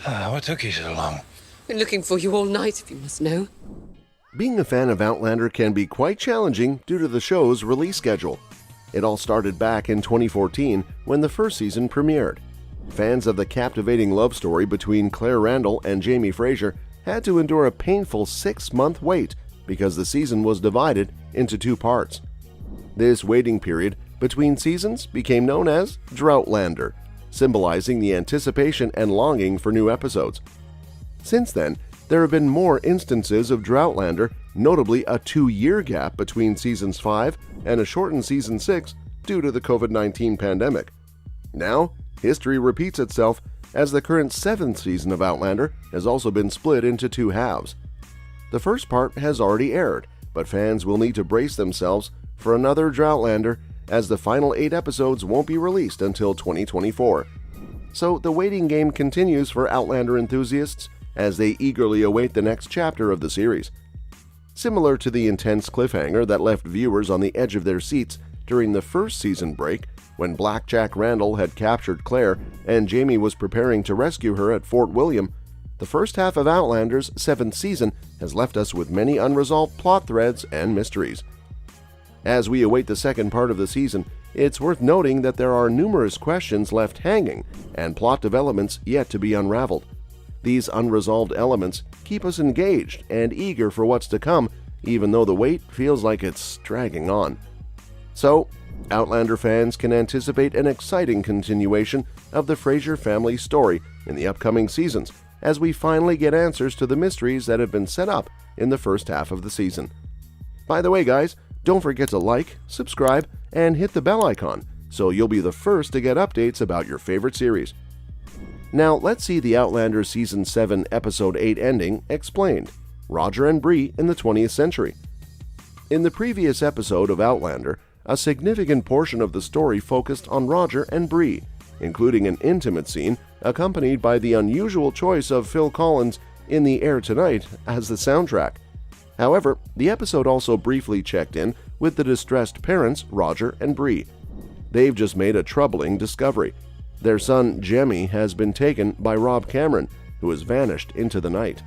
What took you so long? Been looking for you all night, if you must know. Being a fan of Outlander can be quite challenging due to the show's release schedule. It all started back in 2014 when the first season premiered. Fans of the captivating love story between Claire Randall and Jamie Fraser had to endure a painful 6-month wait because the season was divided into 2 parts. This waiting period between seasons became known as Droughtlander, symbolizing the anticipation and longing for new episodes. Since then, there have been more instances of Droughtlander, notably a 2-year gap between seasons 5 and a shortened season 6 due to the COVID-19 pandemic. Now, history repeats itself as the current 7th season of Outlander has also been split into 2 halves. The first part has already aired, but fans will need to brace themselves for another Droughtlander as the final 8 episodes won't be released until 2024. So the waiting game continues for Outlander enthusiasts as they eagerly await the next chapter of the series. Similar to the intense cliffhanger that left viewers on the edge of their seats during the first season break when Blackjack Randall had captured Claire and Jamie was preparing to rescue her at Fort William, the first half of Outlander's 7th season has left us with many unresolved plot threads and mysteries. As we await the second part of the season, it's worth noting that there are numerous questions left hanging and plot developments yet to be unraveled. These unresolved elements keep us engaged and eager for what's to come, even though the wait feels like it's dragging on. So, Outlander fans can anticipate an exciting continuation of the Fraser family story in the upcoming seasons as we finally get answers to the mysteries that have been set up in the first half of the season. By the way, guys, don't forget to like, subscribe, and hit the bell icon so you'll be the first to get updates about your favorite series. Now, let's see the Outlander Season 7, Episode 8 ending explained, Roger and Bree in the 20th Century. In the previous episode of Outlander, a significant portion of the story focused on Roger and Bree, including an intimate scene accompanied by the unusual choice of Phil Collins' In the Air Tonight as the soundtrack. However, the episode also briefly checked in with the distressed parents, Roger and Bree. They've just made a troubling discovery. Their son, Jemmy, has been taken by Rob Cameron, who has vanished into the night.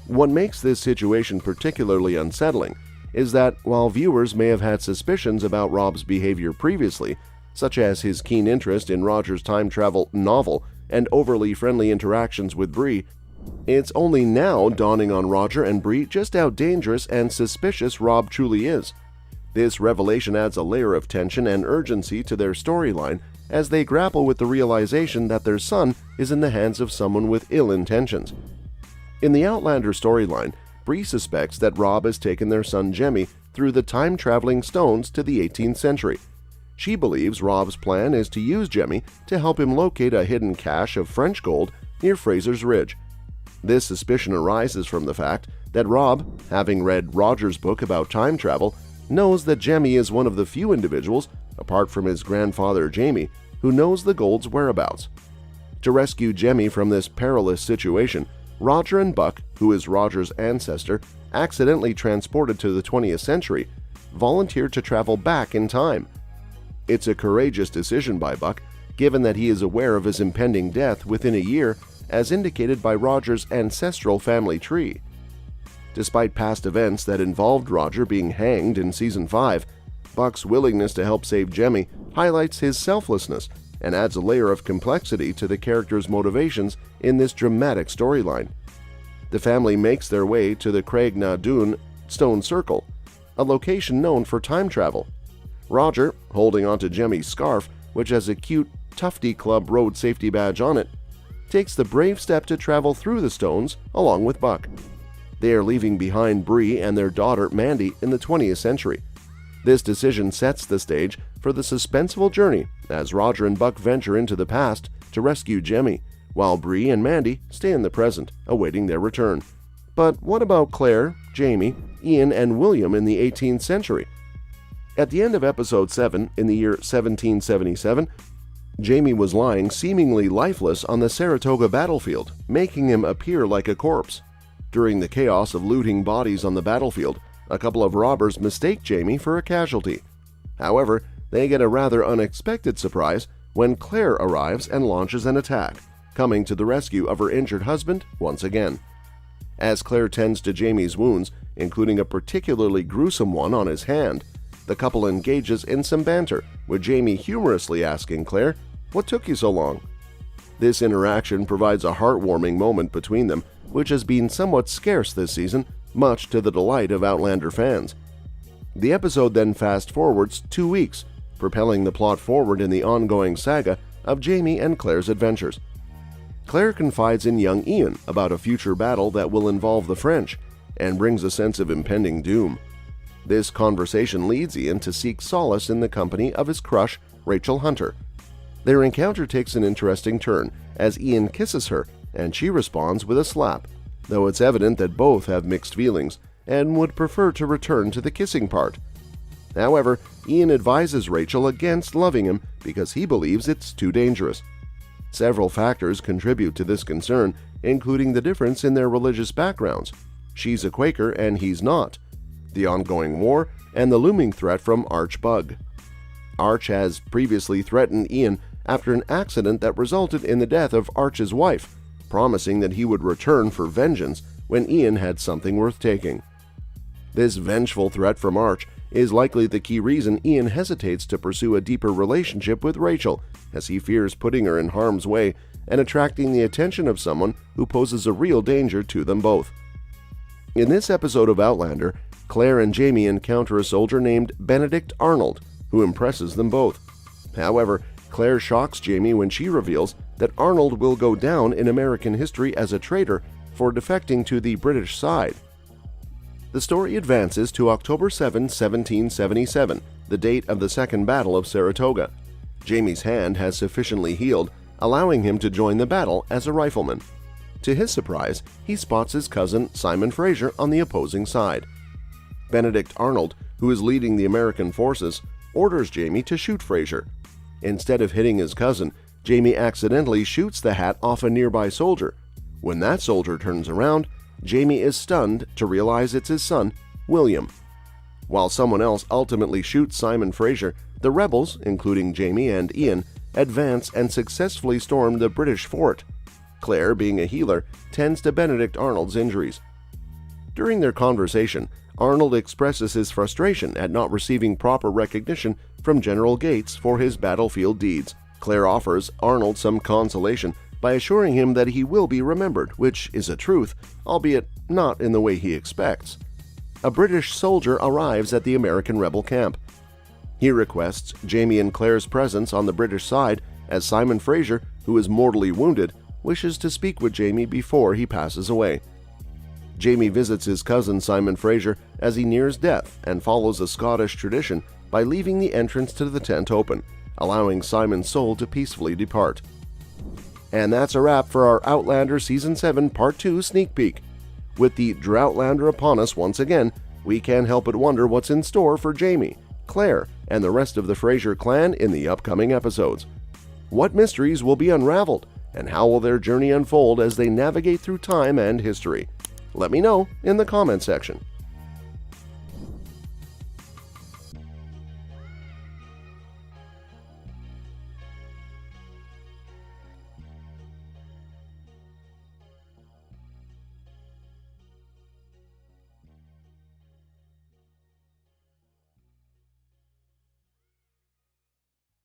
What makes this situation particularly unsettling is that while viewers may have had suspicions about Rob's behavior previously, such as his keen interest in Roger's time travel novel and overly friendly interactions with Bree, it's only now dawning on Roger and Bree just how dangerous and suspicious Rob truly is. This revelation adds a layer of tension and urgency to their storyline as they grapple with the realization that their son is in the hands of someone with ill intentions. In the Outlander storyline, Bree suspects that Rob has taken their son Jemmy through the time-traveling stones to the 18th century. She believes Rob's plan is to use Jemmy to help him locate a hidden cache of French gold near Fraser's Ridge. This suspicion arises from the fact that Rob, having read Roger's book about time travel, knows that Jemmy is one of the few individuals, apart from his grandfather Jamie, who knows the gold's whereabouts. To rescue Jemmy from this perilous situation, Roger and Buck, who is Roger's ancestor, accidentally transported to the 20th century, volunteered to travel back in time. It's a courageous decision by Buck, given that he is aware of his impending death within a year, as indicated by Roger's ancestral family tree. Despite past events that involved Roger being hanged in Season 5, Buck's willingness to help save Jemmy highlights his selflessness and adds a layer of complexity to the character's motivations in this dramatic storyline. The family makes their way to the Craig na Dun Stone Circle, a location known for time travel. Roger, holding onto Jemmy's scarf, which has a cute Tufty Club road safety badge on it, takes the brave step to travel through the stones along with Buck. They are leaving behind Bree and their daughter Mandy in the 20th century. This decision sets the stage for the suspenseful journey as Roger and Buck venture into the past to rescue Jemmy, while Bree and Mandy stay in the present, awaiting their return. But what about Claire, Jamie, Ian, and William in the 18th century? At the end of Episode 7, in the year 1777, Jamie was lying seemingly lifeless on the Saratoga battlefield, making him appear like a corpse. During the chaos of looting bodies on the battlefield, a couple of robbers mistake Jamie for a casualty. However, they get a rather unexpected surprise when Claire arrives and launches an attack. coming to the rescue of her injured husband once again. As Claire tends to Jamie's wounds, including a particularly gruesome one on his hand, the couple engages in some banter, with Jamie humorously asking Claire, "What took you so long?" This interaction provides a heartwarming moment between them, which has been somewhat scarce this season, much to the delight of Outlander fans. The episode then fast-forwards 2 weeks, propelling the plot forward in the ongoing saga of Jamie and Claire's adventures. Claire confides in young Heughan about a future battle that will involve the French, and brings a sense of impending doom. This conversation leads Heughan to seek solace in the company of his crush, Rachel Hunter. Their encounter takes an interesting turn as Heughan kisses her and she responds with a slap, though it's evident that both have mixed feelings and would prefer to return to the kissing part. However, Heughan advises Rachel against loving him because he believes it's too dangerous. Several factors contribute to this concern, including the difference in their religious backgrounds. She's a Quaker and he's not, the ongoing war, and the looming threat from Arch Bug. Arch has previously threatened Heughan after an accident that resulted in the death of Arch's wife, promising that he would return for vengeance when Heughan had something worth taking. This vengeful threat from Arch is likely the key reason Heughan hesitates to pursue a deeper relationship with Rachel, as he fears putting her in harm's way and attracting the attention of someone who poses a real danger to them both. In this episode of Outlander, Claire and Jamie encounter a soldier named Benedict Arnold, who impresses them both. However, Claire shocks Jamie when she reveals that Arnold will go down in American history as a traitor for defecting to the British side. The story advances to October 7, 1777, the date of the Second Battle of Saratoga. Jamie's hand has sufficiently healed, allowing him to join the battle as a rifleman. To his surprise, he spots his cousin Simon Fraser on the opposing side. Benedict Arnold, who is leading the American forces, orders Jamie to shoot Fraser. Instead of hitting his cousin, Jamie accidentally shoots the hat off a nearby soldier. When that soldier turns around, Jamie is stunned to realize it's his son, William. While someone else ultimately shoots Simon Fraser, the rebels, including Jamie and Heughan, advance and successfully storm the British fort. Claire, being a healer, tends to Benedict Arnold's injuries. During their conversation, Arnold expresses his frustration at not receiving proper recognition from General Gates for his battlefield deeds. Claire offers Arnold some consolation by assuring him that he will be remembered, which is a truth, albeit not in the way he expects. A British soldier arrives at the American rebel camp. He requests Jamie and Claire's presence on the British side, as Simon Fraser, who is mortally wounded, wishes to speak with Jamie before he passes away. Jamie visits his cousin Simon Fraser as he nears death and follows a Scottish tradition by leaving the entrance to the tent open, allowing Simon's soul to peacefully depart. And that's a wrap for our Outlander Season 7 Part 2 sneak peek. With the Droughtlander upon us once again, we can't help but wonder what's in store for Jamie, Claire, and the rest of the Fraser clan in the upcoming episodes. What mysteries will be unraveled, and how will their journey unfold as they navigate through time and history? Let me know in the comment section.